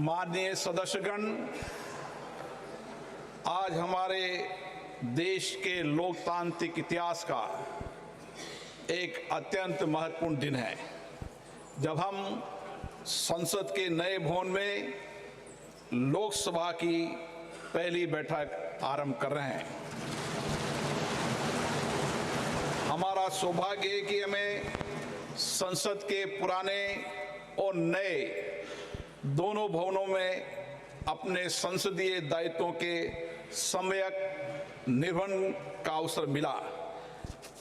माननीय सदस्यगण, आज हमारे देश के लोकतांत्रिक इतिहास का एक अत्यंत महत्वपूर्ण दिन है, जब हम संसद के नए भवन में लोकसभा की पहली बैठक आरंभ कर रहे हैं। हमारा सौभाग्य है कि हमें संसद के पुराने और नए दोनों भवनों में अपने संसदीय दायित्वों के सम्यक निर्वहन का अवसर मिला।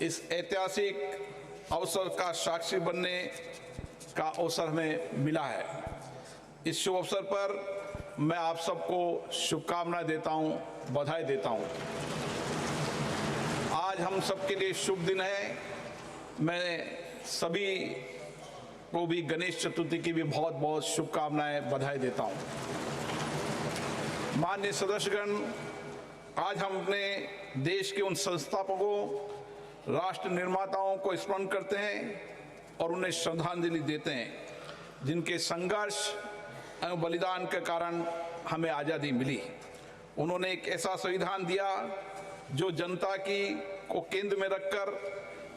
इस ऐतिहासिक अवसर का साक्षी बनने का अवसर हमें मिला है। इस शुभ अवसर पर मैं आप सबको शुभकामनाएं देता हूं, बधाई देता हूं। आज हम सबके लिए शुभ दिन है। मैं सभी को भी गणेश चतुर्थी की भी बहुत बहुत शुभकामनाएं, बधाई देता हूं। माननीय सदस्यगण, आज हम अपने देश के उन संस्थापकों, राष्ट्र निर्माताओं को स्मरण करते हैं और उन्हें श्रद्धांजलि देते हैं, जिनके संघर्ष एवं बलिदान के कारण हमें आज़ादी मिली। उन्होंने एक ऐसा संविधान दिया जो जनता को केंद्र में रखकर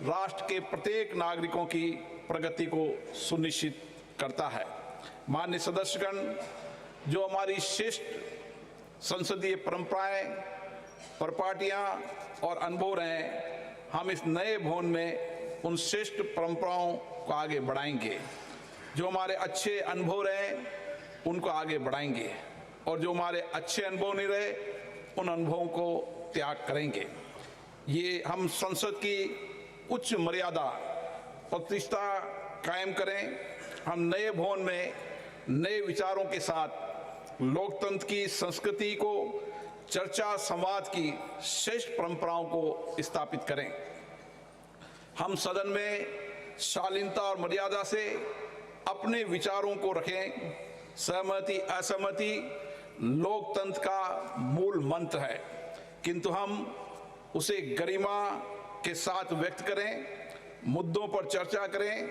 राष्ट्र के प्रत्येक नागरिकों की प्रगति को सुनिश्चित करता है। माननीय सदस्यगण, जो हमारी श्रेष्ठ संसदीय परंपराएं, परिपाटियां और अनुभव रहे, हम इस नए भवन में उन श्रेष्ठ परंपराओं को आगे बढ़ाएंगे। जो हमारे अच्छे अनुभव रहे उनको आगे बढ़ाएंगे और जो हमारे अच्छे अनुभव नहीं रहे उन अनुभवों को त्याग करेंगे। ये हम संसद की उच्च मर्यादा प्रतिष्ठा कायम करें। हम नए भवन में नए विचारों के साथ लोकतंत्र की संस्कृति को, चर्चा संवाद की श्रेष्ठ परंपराओं को स्थापित करें। हम सदन में शालीनता और मर्यादा से अपने विचारों को रखें। सहमति असहमति लोकतंत्र का मूल मंत्र है, किंतु हम उसे गरिमा के साथ व्यक्त करें, मुद्दों पर चर्चा करें।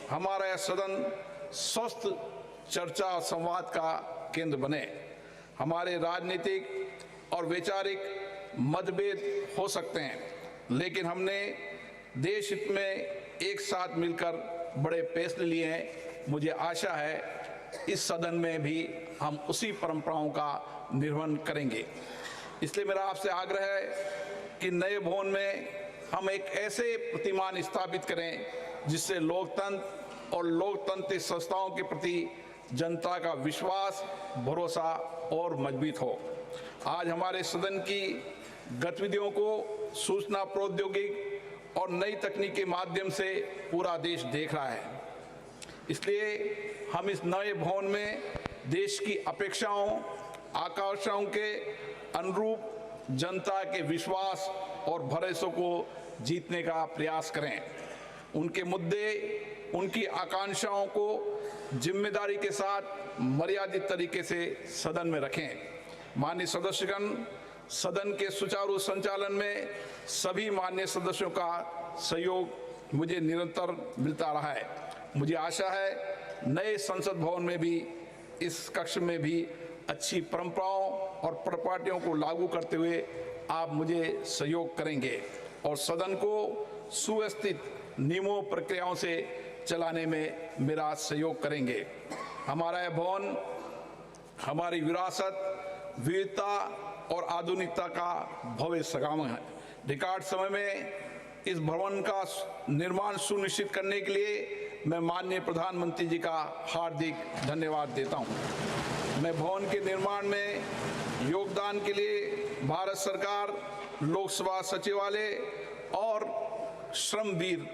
हमारा यह सदन स्वस्थ चर्चा और संवाद का केंद्र बने। हमारे राजनीतिक और वैचारिक मतभेद हो सकते हैं, लेकिन हमने देश हित में एक साथ मिलकर बड़े फैसले लिए हैं। मुझे आशा है इस सदन में भी हम उसी परंपराओं का निर्वहन करेंगे। इसलिए मेरा आपसे आग्रह है कि नए भवन में हम एक ऐसे प्रतिमान स्थापित करें जिससे लोकतंत्र और लोकतांत्रिक संस्थाओं के प्रति जनता का विश्वास, भरोसा और मजबूत हो। आज हमारे सदन की गतिविधियों को सूचना प्रौद्योगिकी और नई तकनीक के माध्यम से पूरा देश देख रहा है। इसलिए हम इस नए भवन में देश की अपेक्षाओं, आकांक्षाओं के अनुरूप जनता के विश्वास और भरोसे को जीतने का प्रयास करें। उनके मुद्दे, उनकी आकांक्षाओं को जिम्मेदारी के साथ मर्यादित तरीके से सदन में रखें। माननीय सदस्यगण, सदन के सुचारू संचालन में सभी माननीय सदस्यों का सहयोग मुझे निरंतर मिलता रहा है। मुझे आशा है नए संसद भवन में भी, इस कक्ष में भी अच्छी परंपराओं और परिपाटियों को लागू करते हुए आप मुझे सहयोग करेंगे और सदन को सुव्यवस्थित नियमों, प्रक्रियाओं से चलाने में मेरा सहयोग करेंगे। हमारा यह भवन हमारी विरासत, विविधता और आधुनिकता का भव्य संगम है। रिकॉर्ड समय में इस भवन का निर्माण सुनिश्चित करने के लिए मैं माननीय प्रधानमंत्री जी का हार्दिक धन्यवाद देता हूं। मैं भवन के निर्माण में योगदान के लिए भारत सरकार, लोकसभा सचिवालय और श्रमवीर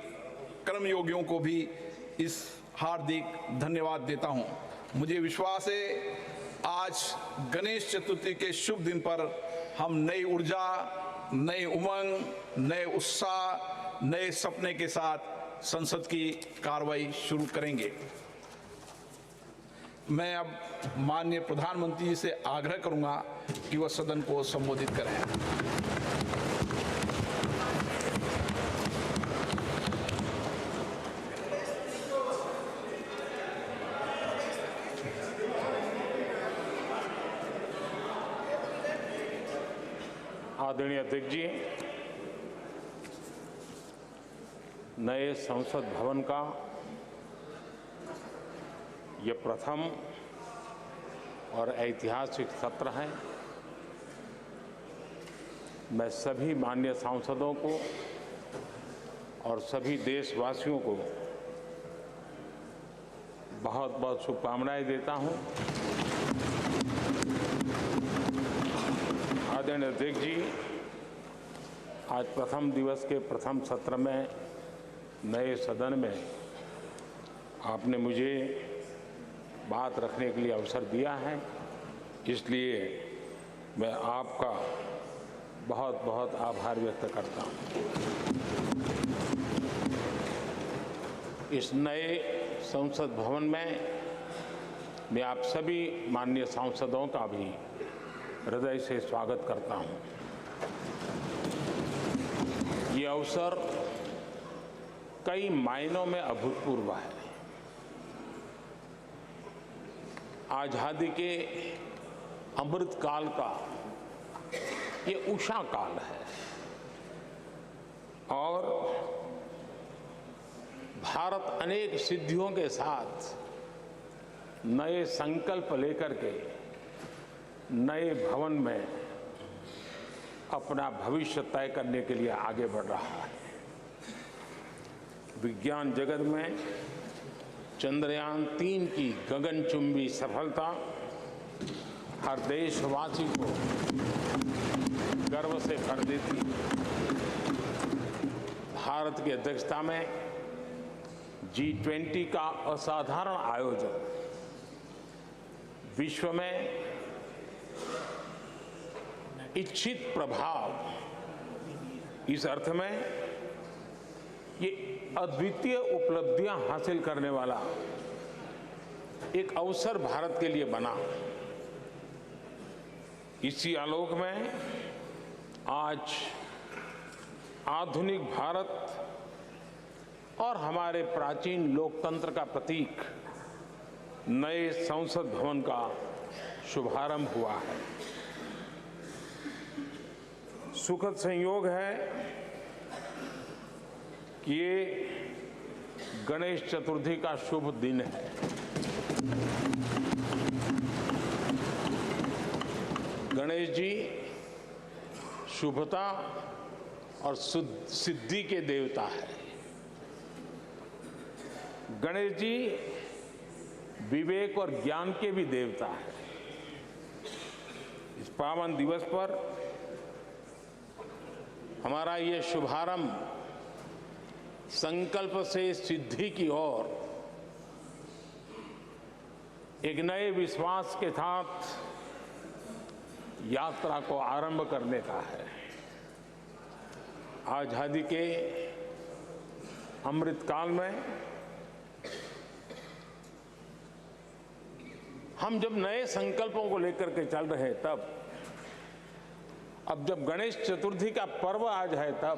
कर्मयोगियों को भी इस हार्दिक धन्यवाद देता हूं। मुझे विश्वास है आज गणेश चतुर्थी के शुभ दिन पर हम नई ऊर्जा, नई उमंग, नए उत्साह, नए सपने के साथ संसद की कार्रवाई शुरू करेंगे। मैं अब माननीय प्रधानमंत्री जी से आग्रह करूंगा कि वह सदन को संबोधित करें। आदरणीय अध्यक्ष जी, नए संसद भवन का ये प्रथम और ऐतिहासिक सत्र है। मैं सभी माननीय सांसदों को और सभी देशवासियों को बहुत बहुत शुभकामनाएं देता हूं। आदरणीय अध्यक्ष जी, आज प्रथम दिवस के प्रथम सत्र में नए सदन में आपने मुझे बात रखने के लिए अवसर दिया है, इसलिए मैं आपका बहुत बहुत आभार व्यक्त करता हूं। इस नए संसद भवन में मैं आप सभी माननीय सांसदों का भी हृदय से स्वागत करता हूं। ये अवसर कई मायनों में अभूतपूर्व है। आजादी के अमृत काल का ये उषा काल है और भारत अनेक सिद्धियों के साथ नए संकल्प लेकर के नए भवन में अपना भविष्य तय करने के लिए आगे बढ़ रहा है। विज्ञान जगत में चंद्रयान 3 की गगनचुंबी सफलता हर देशवासी को गर्व से भर देती है। भारत की अध्यक्षता में G20 का असाधारण आयोजन विश्व में इच्छित प्रभाव, इस अर्थ में ये अद्वितीय उपलब्धियां हासिल करने वाला एक अवसर भारत के लिए बना। इसी आलोक में आज आधुनिक भारत और हमारे प्राचीन लोकतंत्र का प्रतीक नए संसद भवन का शुभारंभ हुआ है। सुखद संयोग है कि ये गणेश चतुर्थी का शुभ दिन है। गणेश जी शुभता और सिद्धि के देवता है। गणेश जी विवेक और ज्ञान के भी देवता है। इस पावन दिवस पर हमारा ये शुभारंभ संकल्प से सिद्धि की ओर एक नए विश्वास के साथ यात्रा को आरंभ करने का है। आजादी के अमृत काल में हम जब नए संकल्पों को लेकर के चल रहे हैं, तब अब जब गणेश चतुर्थी का पर्व आज है, तब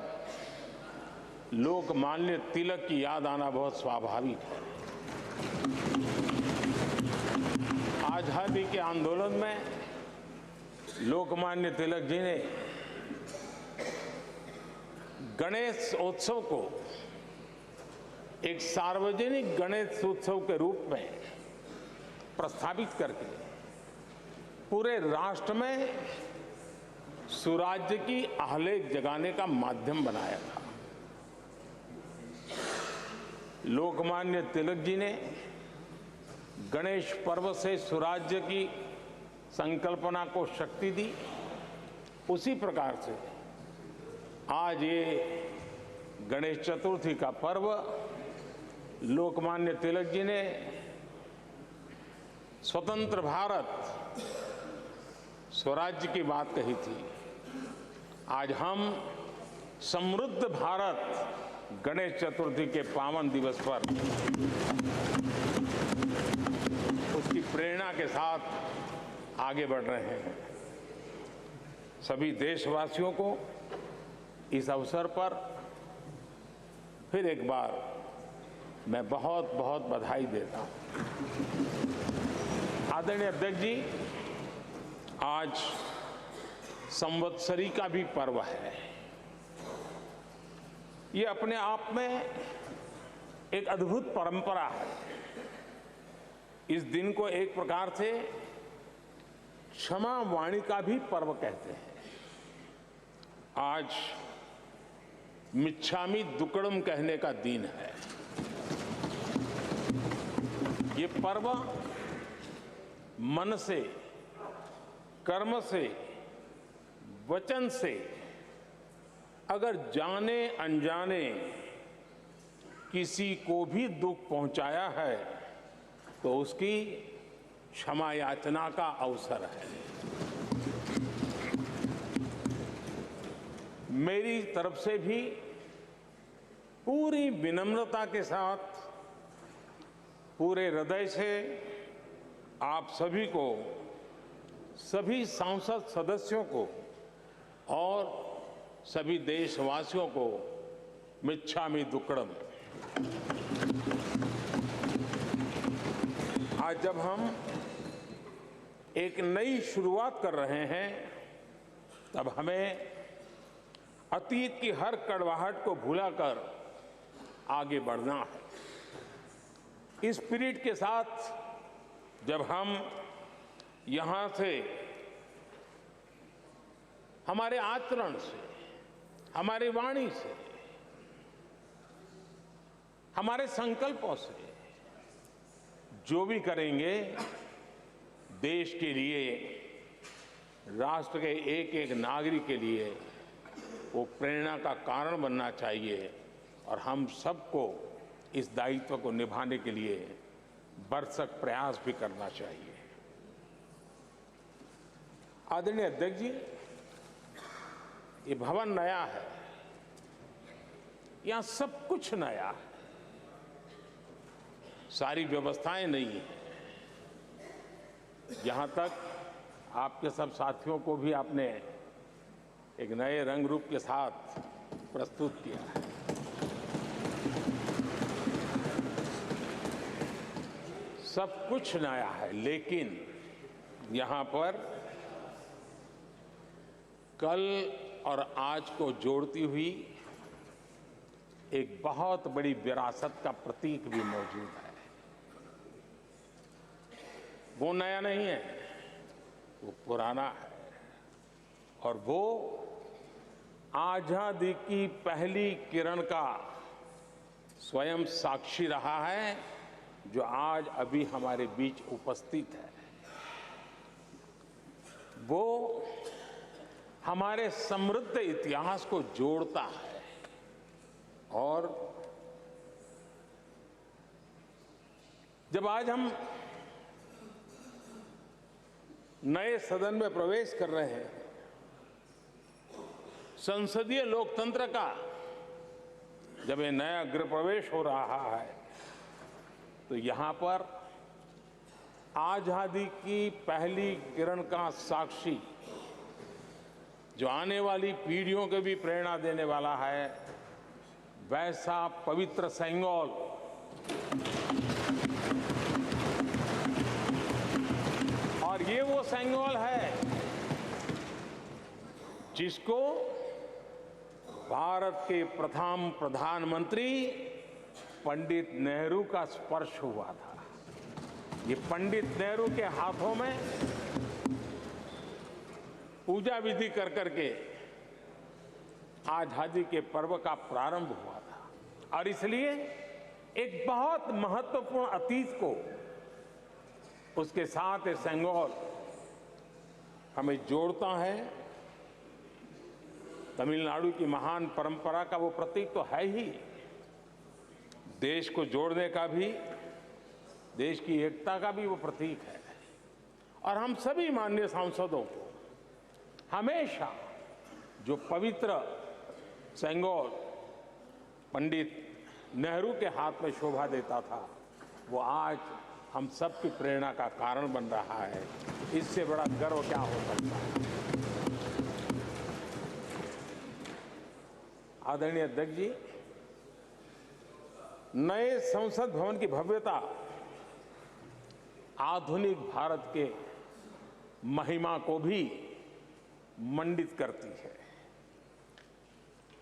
लोकमान्य तिलक की याद आना बहुत स्वाभाविक है। आजादी के आंदोलन में लोकमान्य तिलक जी ने गणेश उत्सव को एक सार्वजनिक गणेश उत्सव के रूप में प्रस्तावित करके पूरे राष्ट्र में सुराज्य की आहलेख जगाने का माध्यम बनाया था। लोकमान्य तिलक जी ने गणेश पर्व से सुराज्य की संकल्पना को शक्ति दी। उसी प्रकार से आज ये गणेश चतुर्थी का पर्व लोकमान्य तिलक जी ने स्वतंत्र भारत स्वराज्य की बात कही थी। आज हम समृद्ध भारत गणेश चतुर्थी के पावन दिवस पर उसकी प्रेरणा के साथ आगे बढ़ रहे हैं। सभी देशवासियों को इस अवसर पर फिर एक बार मैं बहुत बहुत बधाई देता हूं। आदरणीय अध्यक्ष जी, आज संवत्सरी का भी पर्व है। ये अपने आप में एक अद्भुत परंपरा है। इस दिन को एक प्रकार से क्षमा वाणी का भी पर्व कहते हैं। आज मिच्छामि दुक्कड़म कहने का दिन है। ये पर्व मन से, कर्म से, वचन से अगर जाने अनजाने किसी को भी दुख पहुंचाया है तो उसकी क्षमा याचना का अवसर है। मेरी तरफ से भी पूरी विनम्रता के साथ, पूरे हृदय से आप सभी को, सभी सांसद सदस्यों को और सभी देशवासियों को मिच्छामि दुक्कड़म। आज जब हम एक नई शुरुआत कर रहे हैं तब हमें अतीत की हर कड़वाहट को भुलाकर आगे बढ़ना है। इस स्पिरिट के साथ जब हम यहां से, हमारे आचरण से, हमारी वाणी से, हमारे संकल्पों से जो भी करेंगे, देश के लिए, राष्ट्र के एक एक नागरिक के लिए वो प्रेरणा का कारण बनना चाहिए और हम सबको इस दायित्व को निभाने के लिए भरसक प्रयास भी करना चाहिए। आदरणीय अध्यक्ष जी, ये भवन नया है, यहां सब कुछ नया है, सारी व्यवस्थाएं नई हैं। यहां तक आपके सब साथियों को भी आपने एक नए रंग रूप के साथ प्रस्तुत किया है। सब कुछ नया है, लेकिन यहां पर कल और आज को जोड़ती हुई एक बहुत बड़ी विरासत का प्रतीक भी मौजूद है। वो नया नहीं है, वो पुराना है और वो आजादी की पहली किरण का स्वयं साक्षी रहा है, जो आज अभी हमारे बीच उपस्थित है। वो हमारे समृद्ध इतिहास को जोड़ता है और जब आज हम नए सदन में प्रवेश कर रहे हैं, संसदीय लोकतंत्र का जब ये नया गृह प्रवेश हो रहा है, तो यहां पर आजादी की पहली किरण का साक्षी, जो आने वाली पीढ़ियों को भी प्रेरणा देने वाला है, वैसा पवित्र सेंगोल और ये वो सेंगोल है जिसको भारत के प्रथम प्रधानमंत्री पंडित नेहरू का स्पर्श हुआ था। ये पंडित नेहरू के हाथों में पूजा विधि कर करके आजादी के पर्व का प्रारंभ हुआ था और इसलिए एक बहुत महत्वपूर्ण अतीत को उसके साथ ये सेंगोल हमें जोड़ता है। तमिलनाडु की महान परंपरा का वो प्रतीक तो है ही, देश को जोड़ने का भी, देश की एकता का भी वो प्रतीक है। और हम सभी माननीय सांसदों को हमेशा जो पवित्र सेंगोल पंडित नेहरू के हाथ में शोभा देता था, वो आज हम सब की प्रेरणा का कारण बन रहा है। इससे बड़ा गर्व क्या हो सकता है। आदरणीय अध्यक्ष जी, नए संसद भवन की भव्यता आधुनिक भारत के महिमा को भी मंडित करती है।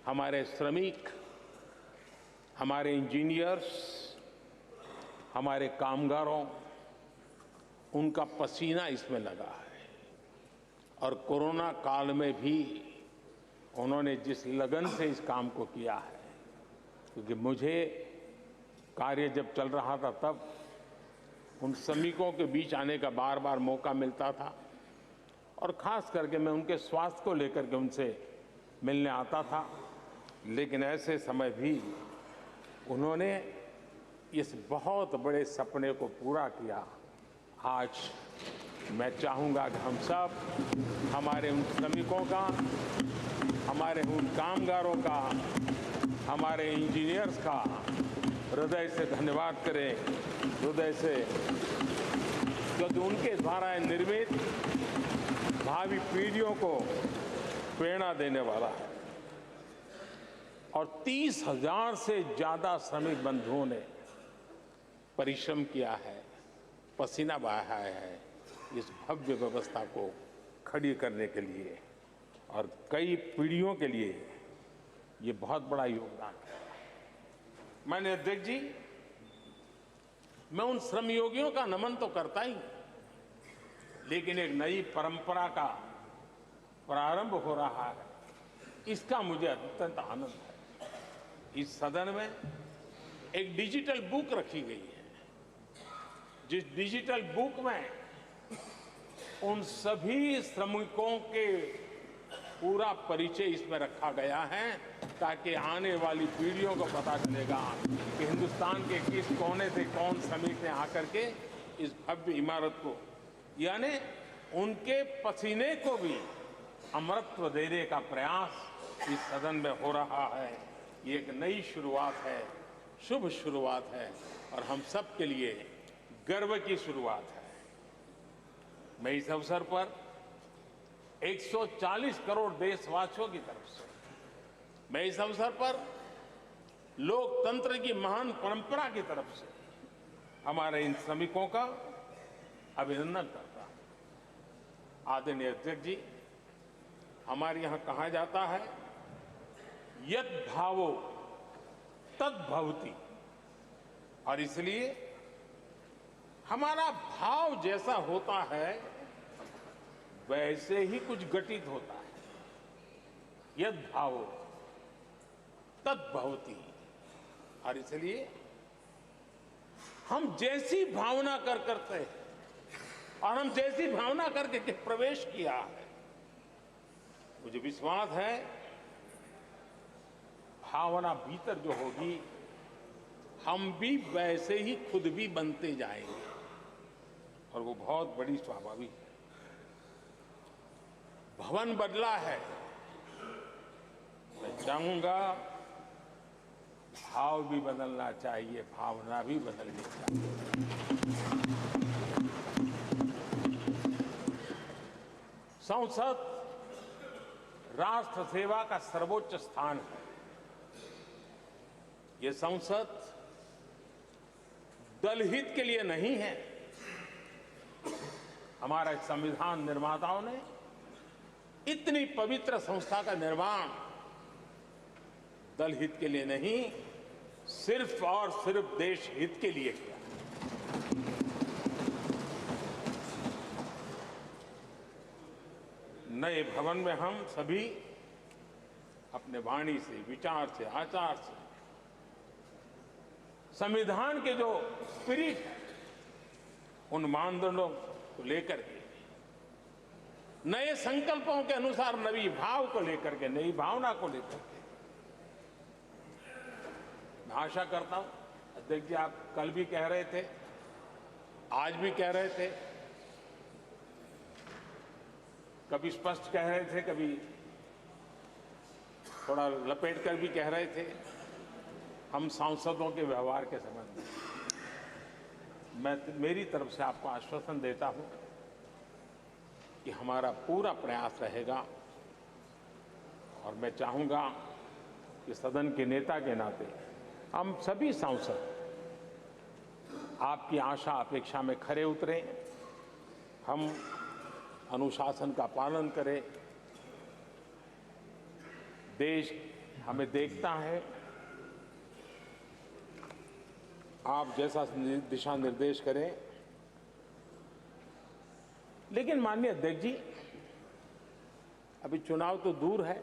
हमारे श्रमिक, हमारे इंजीनियर्स, हमारे कामगारों, उनका पसीना इसमें लगा है और कोरोना काल में भी उन्होंने जिस लगन से इस काम को किया है, क्योंकि मुझे कार्य जब चल रहा था तब उन श्रमिकों के बीच आने का बार बार मौका मिलता था और खास करके मैं उनके स्वास्थ्य को लेकर के उनसे मिलने आता था। लेकिन ऐसे समय भी उन्होंने इस बहुत बड़े सपने को पूरा किया। आज मैं चाहूँगा कि हम सब हमारे उन श्रमिकों का, हमारे उन कामगारों का, हमारे इंजीनियर्स का हृदय से धन्यवाद करें, हृदय से, क्योंकि उनके द्वारा निर्मित भावी पीढ़ियों को प्रेरणा देने वाला है। और 30,000 से ज्यादा श्रमिक बंधुओं ने परिश्रम किया है, पसीना बहाया है इस भव्य व्यवस्था को खड़ी करने के लिए और कई पीढ़ियों के लिए ये बहुत बड़ा योगदान है। माननीय अध्यक्ष जी, मैं उन श्रमयोगियों का नमन तो करता ही, लेकिन एक नई परंपरा का प्रारंभ हो रहा है, इसका मुझे अत्यंत आनंद है। इस सदन में एक डिजिटल बुक रखी गई है, जिस डिजिटल बुक में उन सभी श्रमिकों के पूरा परिचय इसमें रखा गया है, ताकि आने वाली पीढ़ियों को पता चलेगा कि हिंदुस्तान के किस कोने से कौन श्रमिक ने आकर के इस भव्य इमारत को, यानी उनके पसीने को भी अमरत्व देने का प्रयास इस सदन में हो रहा है। ये एक नई शुरुआत है, शुभ शुरुआत है और हम सब के लिए गर्व की शुरुआत है। मैं इस अवसर पर 140 करोड़ देशवासियों की तरफ से, मैं इस अवसर पर लोकतंत्र की महान परंपरा की तरफ से हमारे इन श्रमिकों का अभिनंदन करता हूं। आदरणीय अध्यक्ष जी, हमारे यहां कहा जाता है यत् भावो तद् भवति, और इसलिए हमारा भाव जैसा होता है वैसे ही कुछ घटित होता है। यद् भावो तद् भवति, और इसलिए हम जैसी भावना करते हैं और हम जैसी भावना करके प्रवेश किया है, मुझे विश्वास है भावना भीतर जो होगी हम भी वैसे ही खुद भी बनते जाएंगे और वो बहुत बड़ी स्वाभाविक है। भवन बदला है, मैं चाहूंगा भाव भी बदलना चाहिए, भावना भी बदलनी चाहिए। संसद राष्ट्र सेवा का सर्वोच्च स्थान है। ये संसद दलहित के लिए नहीं है। हमारे संविधान निर्माताओं ने इतनी पवित्र संस्था का निर्माण दलहित के लिए नहीं, सिर्फ और सिर्फ देश हित के लिए किया। नए भवन में हम सभी अपने वाणी से, विचार से, आचार से संविधान के जो स्पिरिट है उन मानदंडों को लेकर के, नए संकल्पों के अनुसार नई भाव को लेकर के, नई भावना को लेकर के, मैं आशा करता हूं अध्यक्ष जी, आप कल भी कह रहे थे, आज भी कह रहे थे, कभी स्पष्ट कह रहे थे, कभी थोड़ा लपेट कर भी कह रहे थे, हम सांसदों के व्यवहार के संबंध में मैं मेरी तरफ से आपको आश्वासन देता हूं कि हमारा पूरा प्रयास रहेगा और मैं चाहूंगा कि सदन के नेता के नाते हम सभी सांसद आपकी आशा अपेक्षा में खरे उतरें, हम अनुशासन का पालन करें देश हमें देखता है, आप जैसा दिशा निर्देश करें। लेकिन माननीय अध्यक्ष जी, अभी चुनाव तो दूर है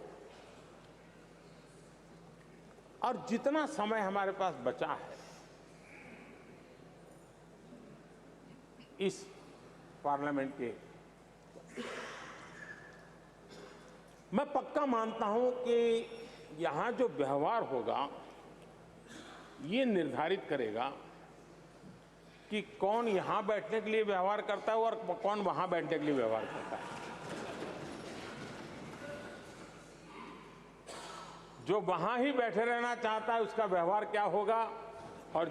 और जितना समय हमारे पास बचा है इस पार्लियामेंट के, मैं पक्का मानता हूं कि यहां जो व्यवहार होगा ये निर्धारित करेगा कि कौन यहां बैठने के लिए व्यवहार करता है और कौन वहां बैठने के लिए व्यवहार करता है। जो वहां ही बैठे रहना चाहता है उसका व्यवहार क्या होगा, और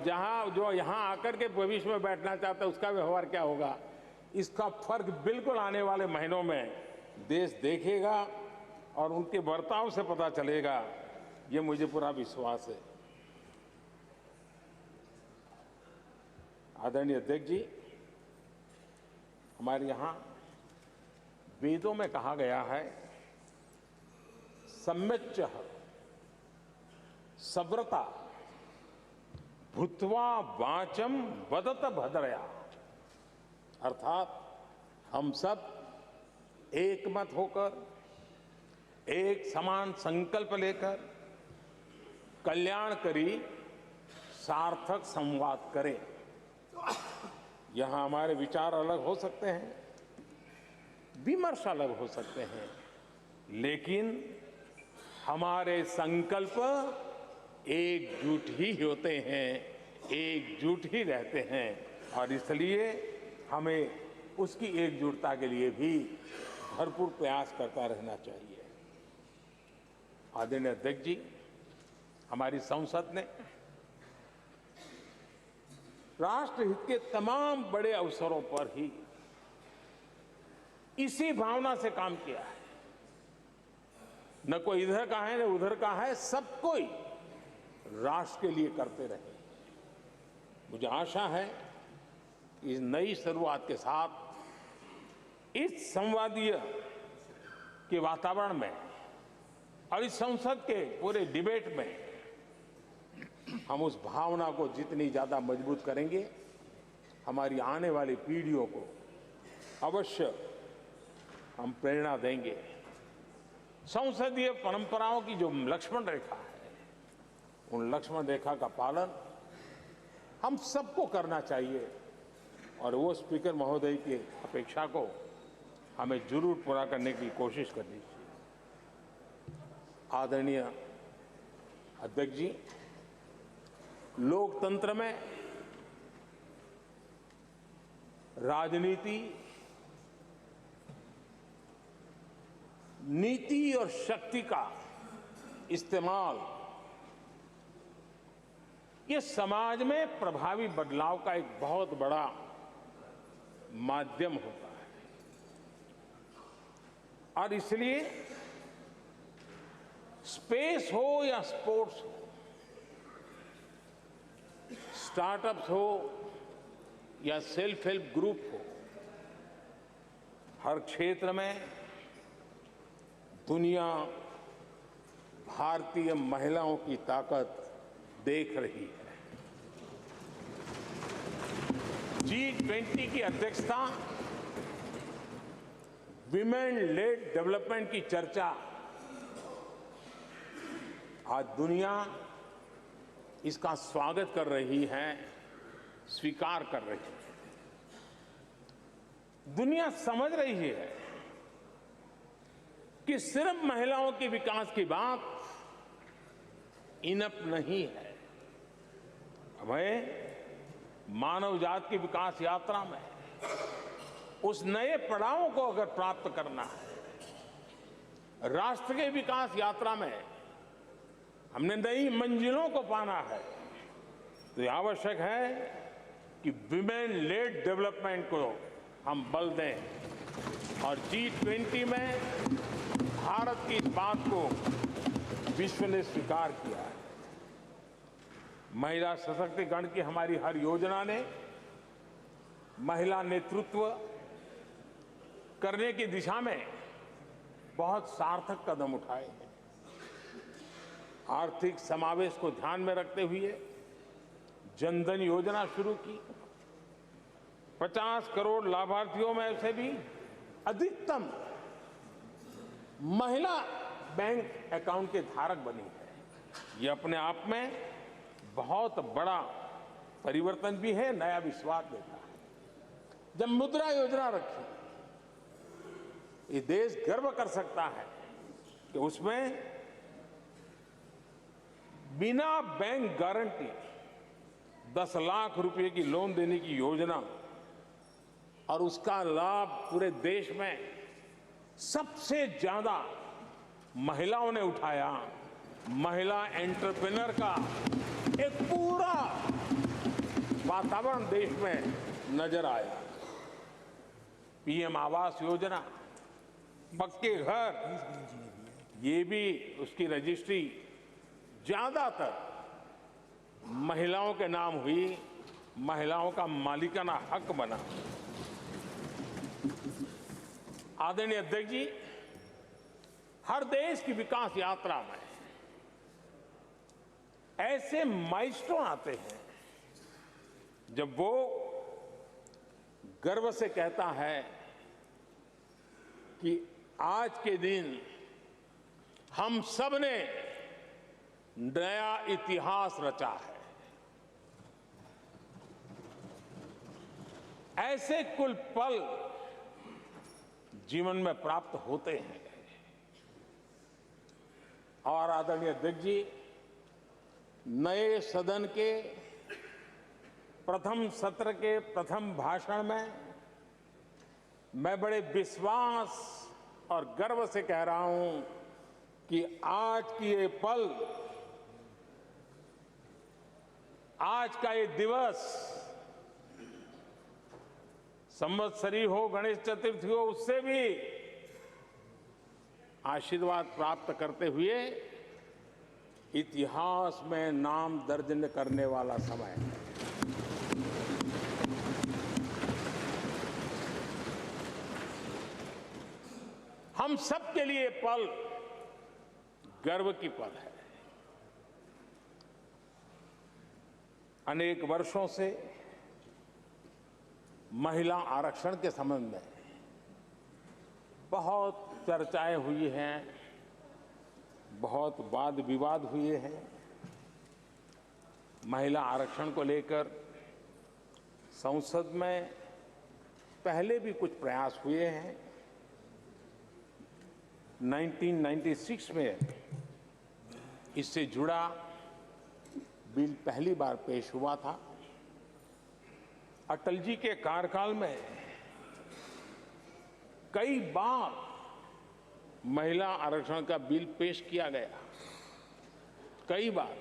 जो यहां आकर के भविष्य में बैठना चाहता है उसका व्यवहार क्या होगा, इसका फर्क बिल्कुल आने वाले महीनों में देश देखेगा और उनके बर्ताव से पता चलेगा, ये मुझे पूरा विश्वास है। आदरणीय अध्यक्ष जी, हमारे यहां वेदों में कहा गया है, सम्यच्च सव्रता भूत्वा वाचम वदत भद्रया, अर्थात हम सब एक मत होकर, एक समान संकल्प लेकर कल्याणकारी सार्थक संवाद करें। यहां हमारे विचार अलग हो सकते हैं, विमर्श अलग हो सकते हैं, लेकिन हमारे संकल्प एकजुट ही होते हैं, एकजुट ही रहते हैं, और इसलिए हमें उसकी एकजुटता के लिए भी भरपूर प्रयास करता रहना चाहिए। आदरणीय अध्यक्ष जी, हमारी संसद ने राष्ट्रहित के तमाम बड़े अवसरों पर ही इसी भावना से काम किया है। न कोई इधर का है न उधर का है, सब कोई राष्ट्र के लिए करते रहे। मुझे आशा है कि इस नई शुरुआत के साथ इस संवादीय के वातावरण में और इस संसद के पूरे डिबेट में हम उस भावना को जितनी ज्यादा मजबूत करेंगे, हमारी आने वाली पीढ़ियों को अवश्य हम प्रेरणा देंगे। संसदीय परंपराओं की जो लक्ष्मण रेखा है, उन लक्ष्मण रेखा का पालन हम सबको करना चाहिए, और वो स्पीकर महोदय की अपेक्षा को हमें जरूर पूरा करने की कोशिश करनी चाहिए। आदरणीय अध्यक्ष जी, लोकतंत्र में राजनीति, नीति और शक्ति का इस्तेमाल ये समाज में प्रभावी बदलाव का एक बहुत बड़ा माध्यम होता है, और इसलिए स्पेस हो या स्पोर्ट्स हो, स्टार्टअप्स हो या सेल्फ हेल्प ग्रुप हो, हर क्षेत्र में दुनिया भारतीय महिलाओं की ताकत देख रही है। G20 की अध्यक्षता, विमेन लेड डेवलपमेंट की चर्चा, आज दुनिया इसका स्वागत कर रही है, स्वीकार कर रही है। दुनिया समझ रही है कि सिर्फ महिलाओं के विकास की बात इनफ नहीं है। हमें मानव जाति की विकास यात्रा में उस नए पड़ाव को अगर प्राप्त करना है, राष्ट्र के विकास यात्रा में हमने नई मंजिलों को पाना है, तो ये आवश्यक है कि विमेन लेड डेवलपमेंट को हम बल दें। और G20 में भारत की इस बात को विश्व ने स्वीकार किया है। महिला सशक्तिकरण की हमारी हर योजना ने महिला नेतृत्व करने की दिशा में बहुत सार्थक कदम उठाए हैं। आर्थिक समावेश को ध्यान में रखते हुए जनधन योजना शुरू की। 50 करोड़ लाभार्थियों में से भी अधिकतम महिला बैंक अकाउंट के धारक बनी है। ये अपने आप में बहुत बड़ा परिवर्तन भी है, नया विश्वास देता है। जब मुद्रा योजना रखी, ये देश गर्व कर सकता है कि उसमें बिना बैंक गारंटी 10 लाख रुपए की लोन देने की योजना, और उसका लाभ पूरे देश में सबसे ज्यादा महिलाओं ने उठाया। महिला एंटरप्रेन्योर का एक पूरा वातावरण देश में नजर आया। पीएम आवास योजना, पक्के घर, ये भी उसकी रजिस्ट्री ज्यादातर महिलाओं के नाम हुई, महिलाओं का मालिकाना हक बना। आदरणीय अध्यक्ष जी, हर देश की विकास यात्रा में ऐसे माइलस्टोन आते हैं जब वो गर्व से कहता है कि आज के दिन हम सब ने नया इतिहास रचा है। ऐसे कुल पल जीवन में प्राप्त होते हैं। और आदरणीय अध्यक्ष जी, नए सदन के प्रथम सत्र के प्रथम भाषण में मैं बड़े विश्वास और गर्व से कह रहा हूं कि आज की ये पल, आज का ये दिवस, संवत्सरी हो, गणेश चतुर्थी हो, उससे भी आशीर्वाद प्राप्त करते हुए इतिहास में नाम दर्ज करने वाला समय है। हम सबके लिए पल गर्व की पल है। अनेक वर्षों से महिला आरक्षण के संबंध में बहुत चर्चाएं हुई हैं, बहुत वाद विवाद हुए हैं। महिला आरक्षण को लेकर संसद में पहले भी कुछ प्रयास हुए हैं। 1996 में इससे जुड़ा बिल पहली बार पेश हुआ था। अटल जी के कार्यकाल में कई बार महिला आरक्षण का बिल पेश किया गया, कई बार,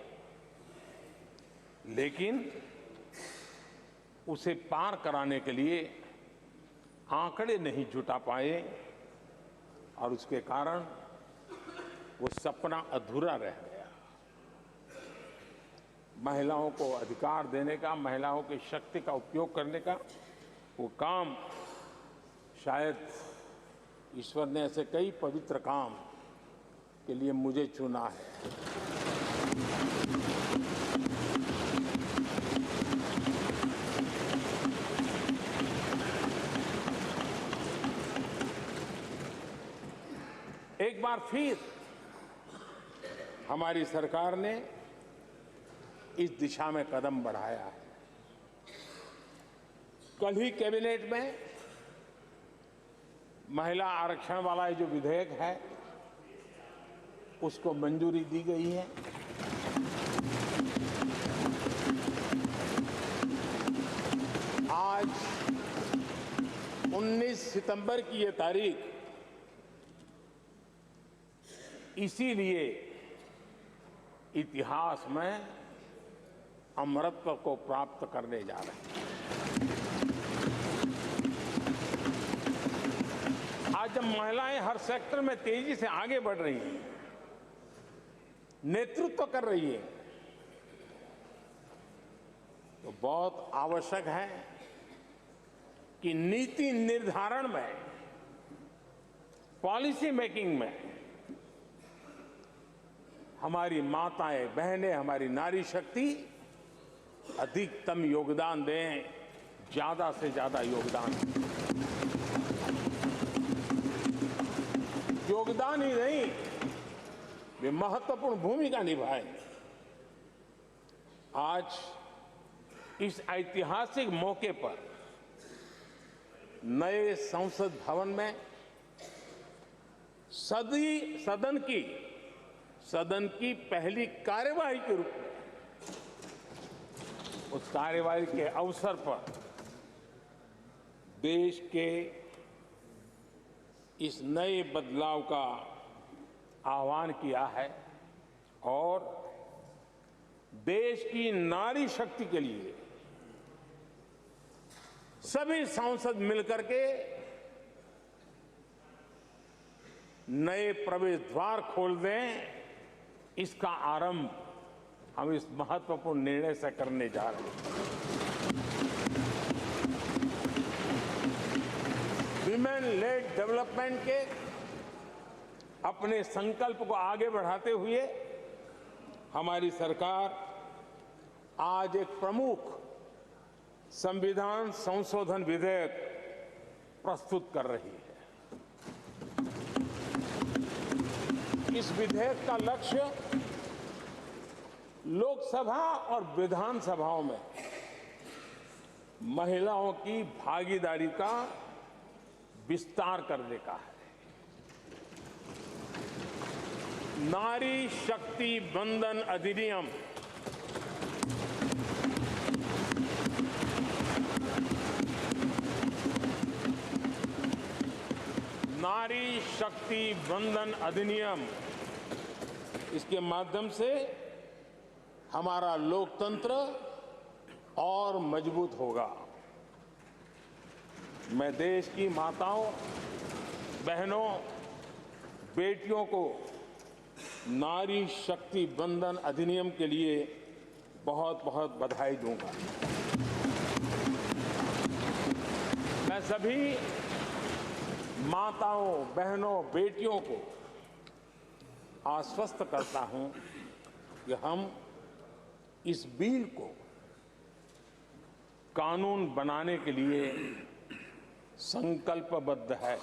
लेकिन उसे पार कराने के लिए आंकड़े नहीं जुटा पाए और उसके कारण वो सपना अधूरा रह गया। महिलाओं को अधिकार देने का, महिलाओं की शक्ति का उपयोग करने का वो काम, शायद ईश्वर ने ऐसे कई पवित्र काम के लिए मुझे चुना है। एक बार फिर हमारी सरकार ने इस दिशा में कदम बढ़ाया है। कल ही कैबिनेट में महिला आरक्षण वाला जो विधेयक है उसको मंजूरी दी गई है। आज 19 सितंबर की ये तारीख इसीलिए इतिहास में अमरत्व को प्राप्त करने जा रहे हैं। आज जब महिलाएं हर सेक्टर में तेजी से आगे बढ़ रही हैं, नेतृत्व कर रही है, तो बहुत आवश्यक है कि नीति निर्धारण में, पॉलिसी मेकिंग में हमारी माताएं, बहनें, हमारी नारी शक्ति अधिकतम योगदान दें, ज्यादा से ज्यादा योगदान दें। योगदान ही नहीं, वे महत्वपूर्ण भूमिका निभाएं। आज इस ऐतिहासिक मौके पर नए संसद भवन में सदन की पहली कार्यवाही के रूप में उस कार्यवाही के अवसर पर देश के इस नए बदलाव का आह्वान किया है और देश की नारी शक्ति के लिए सभी सांसद मिलकर के नए प्रवेश द्वार खोल दें, इसका आरंभ हम इस महत्वपूर्ण निर्णय से करने जा रहे हैं। विमेन लेड डेवलपमेंट के अपने संकल्प को आगे बढ़ाते हुए हमारी सरकार आज एक प्रमुख संविधान संशोधन विधेयक प्रस्तुत कर रही है। इस विधेयक का लक्ष्य लोकसभा और विधानसभाओं में महिलाओं की भागीदारी का विस्तार करने का है। नारी शक्ति वंदन अधिनियम नारी शक्ति वंदन अधिनियम, इसके माध्यम से हमारा लोकतंत्र और मजबूत होगा। मैं देश की माताओं, बहनों, बेटियों को नारी शक्ति वंदन अधिनियम के लिए बहुत बहुत बधाई दूंगा। मैं सभी माताओं, बहनों, बेटियों को आश्वस्त करता हूं कि हम इस बिल को कानून बनाने के लिए संकल्पबद्ध है।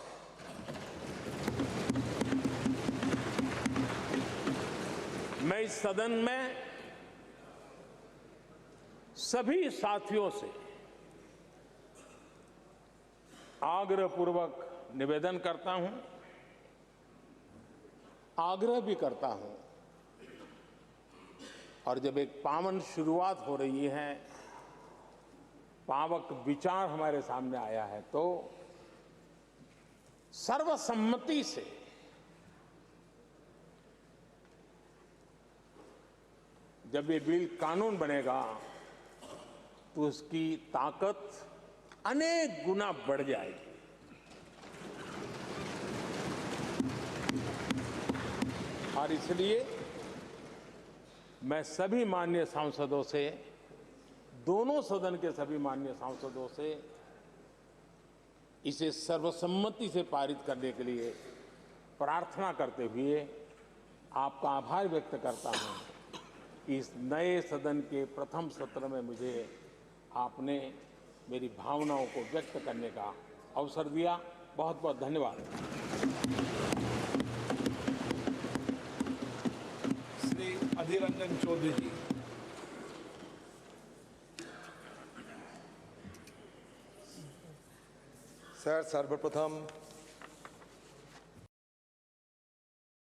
मैं इस सदन में सभी साथियों से आग्रहपूर्वक निवेदन करता हूं, आग्रह भी करता हूं, और जब एक पावन शुरुआत हो रही है, पावक विचार हमारे सामने आया है, तो सर्वसम्मति से जब ये बिल कानून बनेगा तो उसकी ताकत अनेक गुना बढ़ जाएगी। और इसलिए मैं सभी माननीय सांसदों से, दोनों सदन के सभी माननीय सांसदों से इसे सर्वसम्मति से पारित करने के लिए प्रार्थना करते हुए आपका आभार व्यक्त करता हूं कि इस नए सदन के प्रथम सत्र में मुझे आपने मेरी भावनाओं को व्यक्त करने का अवसर दिया। बहुत बहुत धन्यवाद। श्री अधीर रंजन चौधरी जी। सर, सर्वप्रथम